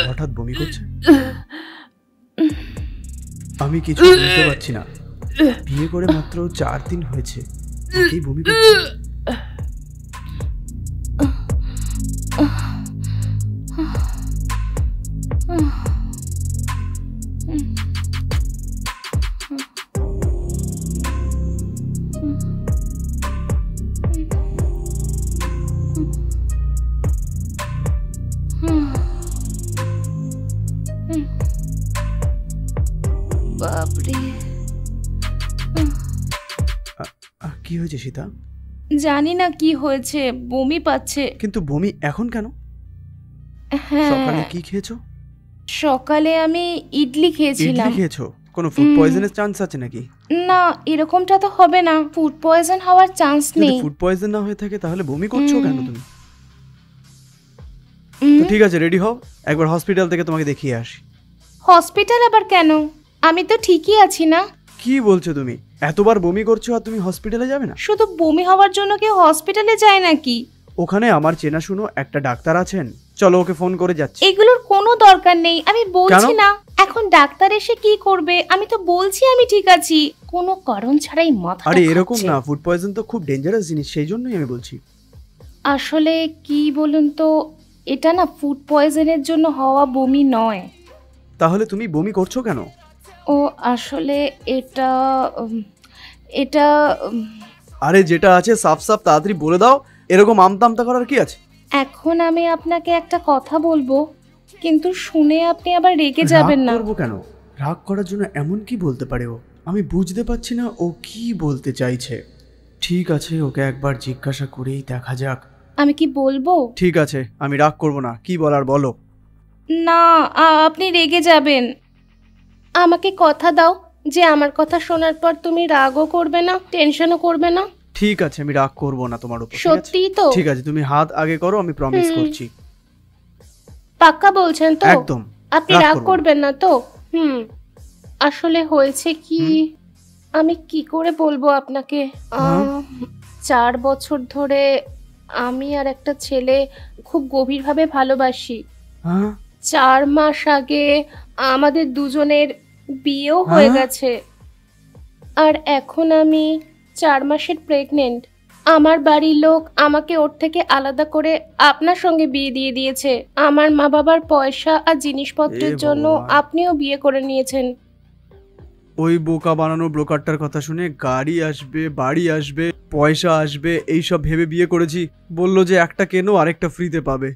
হঠাৎ বমি করছে, আমি কিছু বুঝতে পারছি না। বিয়ে করে মাত্র 4 দিন হয়েছে, কি বমি করছে? কি হয়েছে সীতা? জানি না কি হয়েছে, বমি পাচ্ছে। কিন্তু বমি এখন কেন? সকালে কি খেয়েছো? সকালে আমি ইডলি খেয়েছিলাম। ইডলি খেয়েছো? কোনো ফুড পয়জনের চান্স আছে নাকি? না, এরকমটা তো হবে না, ফুড পয়জন হওয়ার চান্স নেই। যদি ফুড পয়জন না হয়ে থাকে তাহলে বমি করছো কেন তুমি? তো ঠিক আছে, রেডি হও, একবার হসপিটাল থেকে তোমাকে দেখিয়ে আসি। হসপিটাল আবার কেন? আমি তো ঠিকই আছি না। কি বলছো তুমি? এতবার বমি করছো আর তুমি হসপিটালে যাবে না? শুধু বমি হওয়ার জন্য কি হসপিটালে যায় নাকি? ওখানে আমার চেনাশুনো একটা ডাক্তার আছেন, চলো ওকে ফোন করে যাচ্ছি। এগুলোর কোনো দরকার নেই, আমি বলছি না। এখন ডাক্তার এসে কি করবে? আমি তো বলছি আমি ঠিক আছি, কোনো কারণ ছাড়াই মাথা। আরে এরকম না, ফুড পয়জন তো খুব ডেঞ্জারাস জিনিস, সেই জন্যই আমি বলছি। আসলে কি বলুন তো, এটা না ফুড পয়জনের জন্য হওয়া বমি নয়। তাহলে তুমি বমি করছো কেন? ও আসলে এটা আরে যেটা আছে সাফ সাফ তাড়াতাড়ি বলে দাও, এরকম আমতা আমতা করার কি আছে? এখন আমি আপনাকে একটা কথা বলবো, কিন্তু শুনে আপনি আবার রেগে যাবেন না। রাগ করবো কেন? রাগ করার জন্য এমন কি বলতে পারে ও? আমি বুঝতে পারছি না ও কি বলতে চাইছে। ঠিক আছে, ওকে একবার জিজ্ঞাসা করেই দেখা যাক। আমি কি বলবো? ঠিক আছে, আমি রাগ করবো না, কি বলার বলো। না, আপনি রেগে যাবেন। আমাকে কথা দাও যে আমার কথা শোনার পর তুমি রাগও করবে না, টেনশনও করবে না। ঠিক আছে, আমি রাগ করবো না তোমার উপর। সত্যি তো? ঠিক আছে, তুমি হাত আগে করো, আমি প্রমিস করছি। পাক্কা বলছেন তো? একদম। আপনি রাগ করবেন না তো? আসলে হয়েছে কি, আমি কি করে বলবো আপনাকে, 4 বছর ধরে আমি আর একটা ছেলে খুব গভীরভাবে ভালোবাসি। 4 মাস আগে আমাদের দুজনের বিয়েও হয়ে গেছে, আর এখন আমি 4 মাসের প্রেগনেন্ট। আমার বাড়ির লোক আমাকে ওর থেকে আলাদা করে আপনার সঙ্গে বিয়ে দিয়ে দিয়েছে। আমার মা বাবার পয়সা আর জিনিসপত্রের জন্য আপনিও বিয়ে করে নিয়েছেন। ওই বোকা বানানো ব্রোকারটার কথা শুনে গাড়ি আসবে, বাড়ি আসবে, পয়সা আসবে, এইসব ভেবে বিয়ে করেছি। বললো যে একটা কেনো আরেকটা ফ্রিতে পাবে।